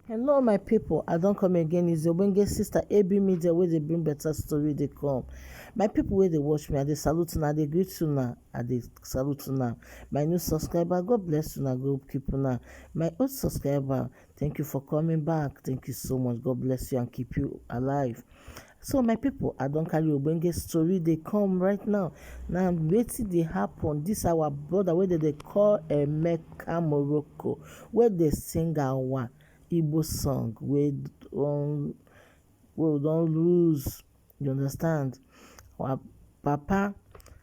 Hello my people, I don't come again. It's your Wenge sister AB Media where they bring better story they come. My people where they watch me, I they salute now, they greet you now, I they salute you now. My new subscriber, God bless you now, God keep you now. My old subscriber, thank you for coming back. Thank you so much. God bless you and keep you alive. So my people, I don't carry Ogbenge story. They come right now. Now waiting they happen. This our brother where they call Emeka Morocco, where they sing our Igbo song. We don't lose. You understand? Our papa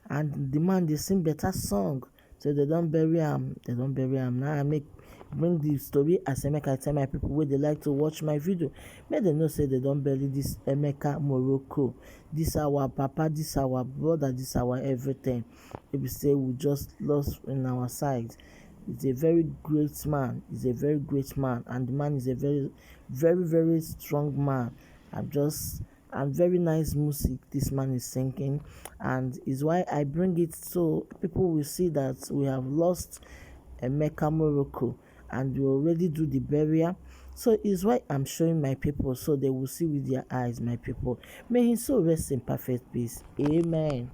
and the man they sing better song. So they don't bury him. They don't bury him. Now I bring the story as Emeka tell my people where they like to watch my video. Make them know say they don't bury this Emeka Morocco. This our papa, this our brother, this our everything. If we say we just lost in our side. He's a very great man. He's a very great man, and the man is a very strong man. I'm just and very nice music this man is singing, and is why I bring it so people will see that we have lost Emeka Morocco and we already do the burial. So it's why I'm showing my people so they will see with their eyes, my people. May his soul rest in perfect peace. Amen.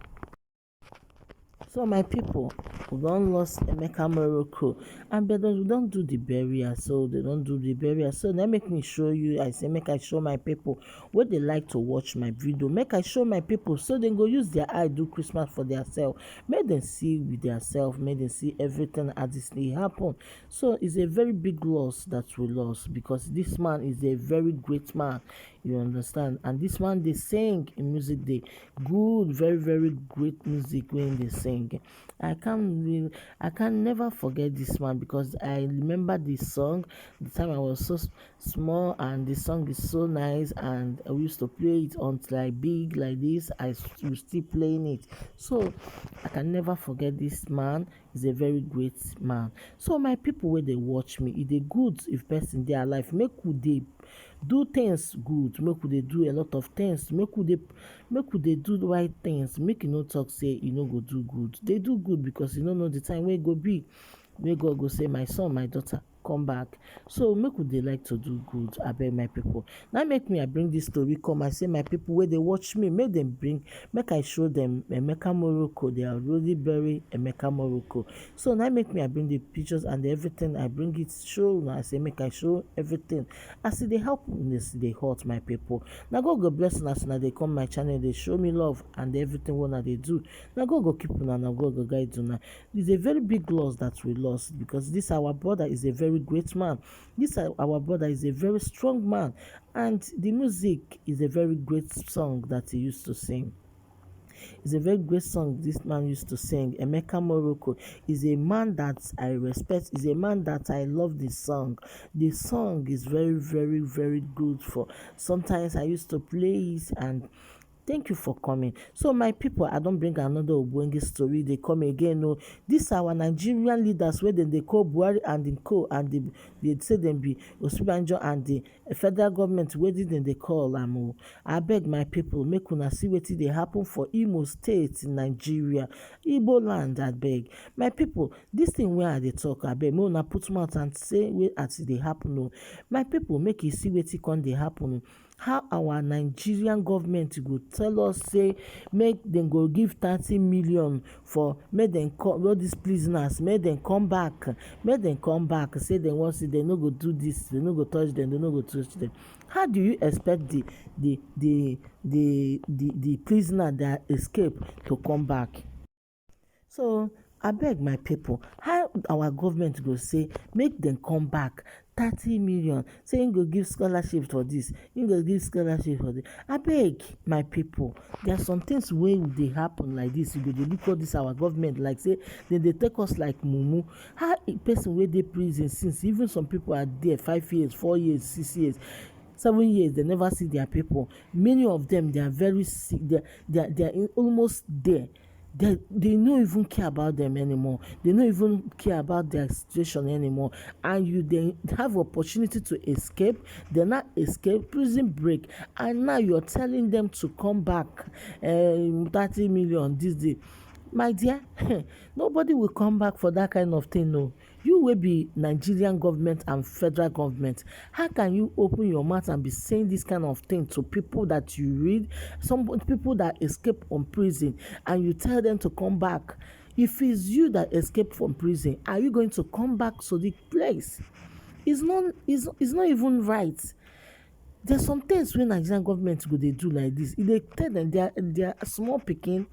So my people, we don lost Emeka Morocco, and but we don't do the burial, so they don't do the burial. So now make me show you. I say make I show my people what they like to watch my video. Make I show my people so they go use their eye do Christmas for themselves. Make them see with themselves. Make them see everything as this dey happen. So it's a very big loss that we lost because this man is a very great man. You understand? And this man they sing in music, they good, very great music when they sing. I can never forget this man because I remember this song the time I was so small, and the song is so nice, and I used to play it until I big like this. I was still playing it, so I can never forget this man. Is a very great man. So my people where they watch me, it dey good if person dey alive, make we dey do things good, make we dey do a lot of things, make we dey do the right things, make you no talk say you no go do good. Dey do good because you no know the time wey go be, wey God go say my son, my daughter come back. So make we dey like to do good, abeg my people. Now make me I bring this story come. I say my people wey dey watch me, make I show them Emeka Morocco. They are really bury Emeka Morocco. So now make me I bring the pictures and everything. I bring it show. Now I say make I show everything. As they help this they hurt my people. Now God go bless us. Now they come my channel, they show me love and everything what they do. Now God go keep una, now God go guide you. Now it's a very big loss that we lost because this our brother is a very great man. This our brother is a very strong man, and the music is a very great song that he used to sing. It's a very great song this man used to sing. Emeka Morocco is a man that I respect. Is a man that I love the song. The song is very good. For sometimes I used to play it, and thank you for coming. So my people, I don't bring another Ogbonge story. They come again. No, these are our Nigerian leaders where they call Buhari and the co, and they say them be Osinbajo and the federal government. Where did they call am? I beg my people, make una see wetin dey happen for Imo State in Nigeria, Igbo land. I beg my people, this thing where I dey talk, I beg make una put mouth and say where as dey happen. No, my people, make you see wetin come dey happen. How our Nigerian government go tell us say make dem go give 30 million for make dem all these prisoners, make dem come back, say dem wan see, dem no go do this, dem no go touch dem, dem no go touch dem. How do you expect the prisoner that escape to come back? So abeg my people, how our government go say make dem come back 30 million, say im go give scholarship for this, im go give scholarship for this. Abeg my people, there are some things wey dey happen like this. You go dey look all this our government like say dem dey take us like mumu. How a person wey dey prison since, even some people are there 5 years, 4 years, 6 years, 7 years, they never see their people. Many of them, they are very sick, they are almost there. They don't even care about them anymore. They don't even care about their situation anymore. And you then have opportunity to escape. They not escape, prison break, and now you're telling them to come back. 30 million this day. My dear, nobody will come back for that kind of thing. No, You will be Nigerian government and federal government. How can you open your mouth and be saying this kind of thing to people that you read, some people that escape from prison, and you tell them to come back? If it's you that escaped from prison, are you going to come back to the place? It's not even right. There's some things wey Nigerian government go dey do like this. E dey tell dem their small pikin,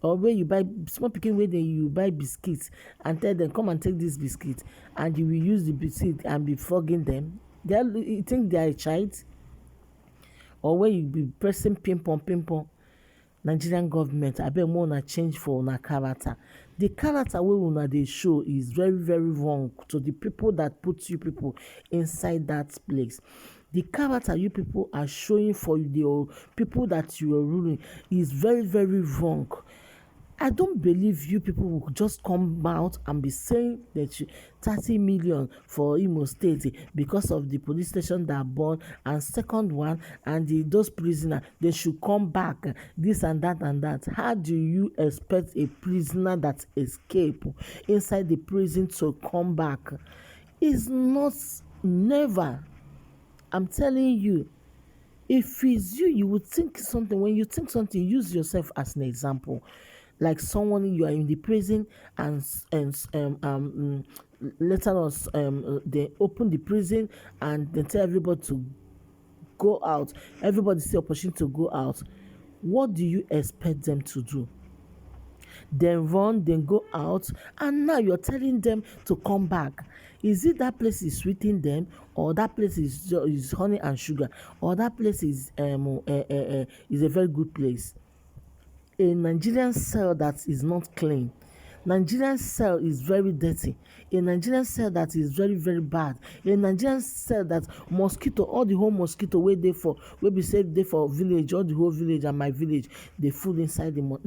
or where you buy small pikin wey you buy biscuit and tell dem come and take this biscuit, and you will use the biscuit and be flogging dem. You think they are a child? Or when you be pressing ping pong. Nigerian government, abeg make una change for una character. The character wey una dey show is very very wrong to the people that put you people inside that place. The character you people are showing for the people that you are ruling is very very wrong. I don't believe you people will just come out and be saying that 30 million for Imo State because of the police station that burned, and second one, and those prisoners, they should come back, this and that and that. How do you expect a prisoner that escaped inside the prison to come back? It's not, never. I'm telling you. If it's you, you would think something. When you think something, use yourself as an example. Like someone, you are in the prison, and later on they open the prison and they tell everybody to go out. Everybody see opportunity to go out. What do you expect them to do? Then run, then go out, and now you're telling them to come back. Is it that place is sweeting them, or that place is honey and sugar, or that place is a very good place? A Nigerian cell that is not clean. Nigerian cell is very dirty. A Nigerian cell that is very very bad. A Nigerian cell that mosquito, all the whole mosquito wey dey for, wey be say dey for village, all the whole village and my village, dey full inside the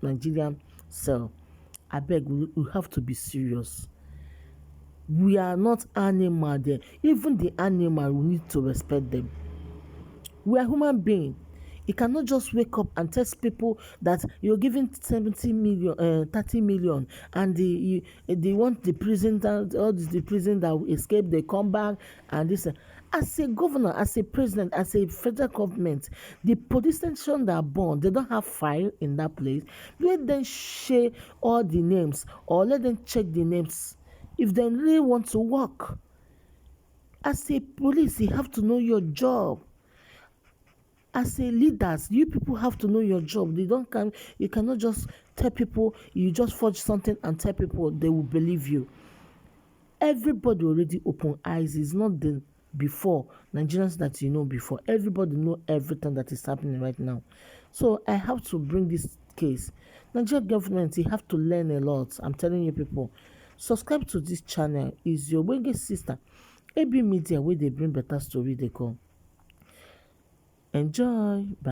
Nigerian cell. Abeg, we have to be serious. We are not animal there. Even the animal, we need to respect them. We are human beings. You cannot just wake up and tell people that you're giving 70 million, 30 million, and they want the prison that all the prison that will escape, they come back, and this. As a governor, as a president, as a federal government, the police station that burn, they don't have file in that place. Let them share all the names, or let them check the names if they really want to work. As a police, you have to know your job. As a leaders, you people have to know your job. You cannot just tell people, you just forge something and tell people they will believe you. Everybody already open eyes. It's not the before Nigerians that you know before. Everybody know everything that is happening right now. So I have to bring this case. Nigerian government, you have to learn a lot. I'm telling you people. Subscribe to this channel. Is your Wenge sister AB Media, where they bring better story they call. Enjoy. Bye.